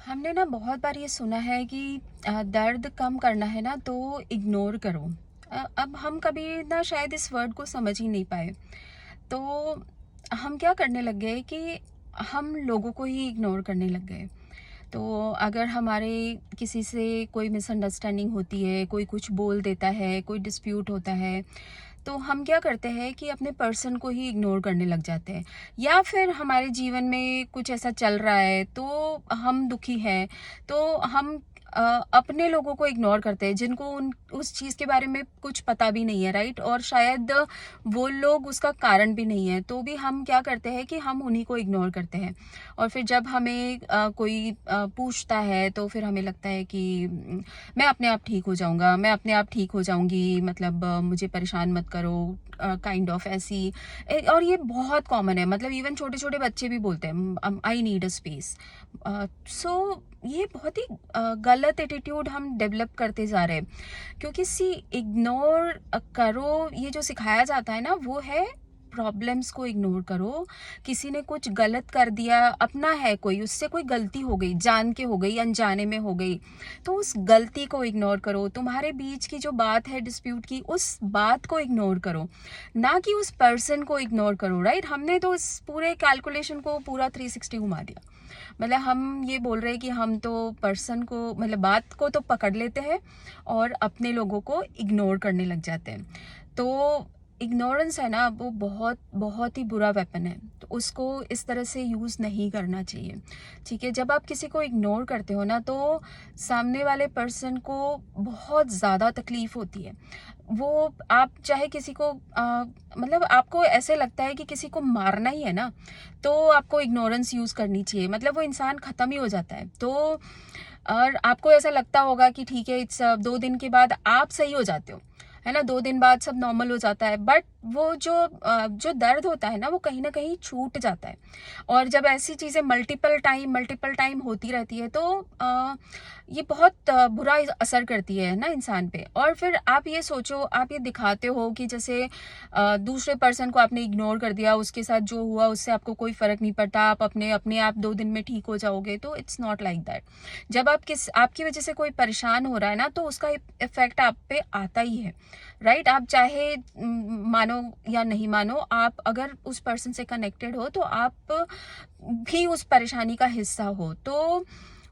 हमने ना बहुत बार ये सुना है कि दर्द कम करना है ना तो इग्नोर करो। अब हम कभी ना शायद इस वर्ड को समझ ही नहीं पाए। तो हम क्या करने लग गए कि हम लोगों को ही इग्नोर करने लग गए। तो अगर हमारे किसी से कोई मिसअंडरस्टैंडिंग होती है, कोई कुछ बोल देता है, कोई डिस्प्यूट होता है, तो हम क्या करते हैं कि अपने पर्सन को ही इग्नोर करने लग जाते हैं। या फिर हमारे जीवन में कुछ ऐसा चल रहा है तो हम दुखी हैं, तो हम अपने लोगों को इग्नोर करते हैं जिनको उस चीज़ के बारे में कुछ पता भी नहीं है, राइट? और शायद वो लोग उसका कारण भी नहीं है, तो भी हम क्या करते हैं कि हम उन्हीं को इग्नोर करते हैं। और फिर जब हमें कोई पूछता है तो फिर हमें लगता है कि मैं अपने आप ठीक हो जाऊंगा, मैं अपने आप ठीक हो जाऊंगी, मतलब मुझे परेशान मत करो, काइंड ऑफ ऐसी। और ये बहुत कॉमन है, मतलब इवन छोटे छोटे बच्चे भी बोलते हैं आई नीड अ स्पेस। सो ये बहुत ही गलत एटीट्यूड हम डेवलप करते जा रहे हैं, क्योंकि सी इग्नोर करो, ये जो सिखाया जाता है ना वो है प्रॉब्लम्स को इग्नोर करो। किसी ने कुछ गलत कर दिया, अपना है कोई, उससे कोई गलती हो गई, जान के हो गई, अनजाने में हो गई, तो उस गलती को इग्नोर करो। तुम्हारे बीच की जो बात है डिस्प्यूट की, उस बात को इग्नोर करो, ना कि उस पर्सन को इग्नोर करो, राइट? हमने तो इस पूरे कैलकुलेशन को पूरा 360 घुमा दिया। मतलब हम ये बोल रहे हैं कि हम तो पर्सन को, मतलब बात को तो पकड़ लेते हैं और अपने लोगों को इग्नोर करने लग जाते हैं। तो इग्नोरेंस है ना, वो बहुत बहुत ही बुरा वेपन है, तो उसको इस तरह से यूज़ नहीं करना चाहिए। ठीक है, जब आप किसी को इग्नोर करते हो ना तो सामने वाले पर्सन को बहुत ज़्यादा तकलीफ होती है। वो आप चाहे किसी को मतलब आपको ऐसे लगता है कि किसी को मारना ही है ना, तो आपको इग्नोरेंस यूज़ करनी चाहिए, मतलब वो इंसान ख़त्म ही हो जाता है। तो और आपको ऐसा लगता होगा कि ठीक है, इट्स 2 दिन के बाद आप सही हो जाते हो, है ना, 2 दिन बाद सब नॉर्मल हो जाता है, बट वो जो दर्द होता है ना वो कहीं ना कहीं छूट जाता है। और जब ऐसी चीज़ें मल्टीपल टाइम होती रहती है तो ये बहुत बुरा असर करती है ना इंसान पे। और फिर आप ये सोचो, आप ये दिखाते हो कि जैसे दूसरे पर्सन को आपने इग्नोर कर दिया, उसके साथ जो हुआ उससे आपको कोई फर्क नहीं पड़ता, आप अपने अपने आप 2 दिन में ठीक हो जाओगे, तो इट्स नॉट लाइक दैट। जब आपकी वजह से कोई परेशान हो रहा है ना तो उसका इफेक्ट आप पे आता ही है, राइट? आप चाहे मानो या नहीं मानो, आप अगर उस पर्सन से कनेक्टेड हो तो आप भी उस परेशानी का हिस्सा हो। तो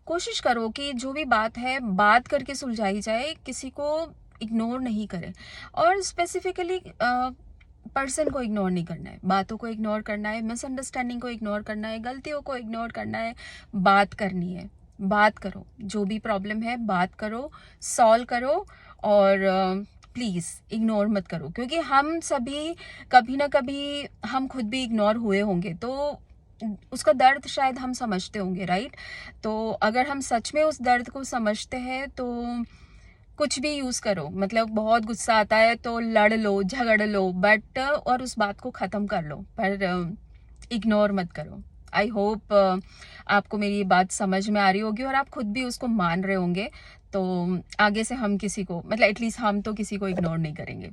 कोशिश करो कि जो भी बात है बात करके सुलझाई जाए, किसी को इग्नोर नहीं करें। और स्पेसिफिकली पर्सन को इग्नोर नहीं करना है, बातों को इग्नोर करना है, मिसअंडरस्टैंडिंग को इग्नोर करना है, गलतियों को इग्नोर करना है, बात करनी है। बात करो, जो भी प्रॉब्लम है बात करो, सॉल्व करो। और प्लीज़ इग्नोर मत करो, क्योंकि हम सभी कभी ना कभी हम खुद भी इग्नोर हुए होंगे, तो उसका दर्द शायद हम समझते होंगे, राइट? तो अगर हम सच में उस दर्द को समझते हैं तो कुछ भी यूज़ करो, मतलब बहुत गुस्सा आता है तो लड़ लो, झगड़ लो, बट और उस बात को ख़त्म कर लो, पर इग्नोर मत करो। आई होप आपको मेरी ये बात समझ में आ रही होगी और आप खुद भी उसको मान रहे होंगे। तो आगे से हम किसी को, मतलब एटलीस्ट हम तो किसी को इग्नोर नहीं करेंगे।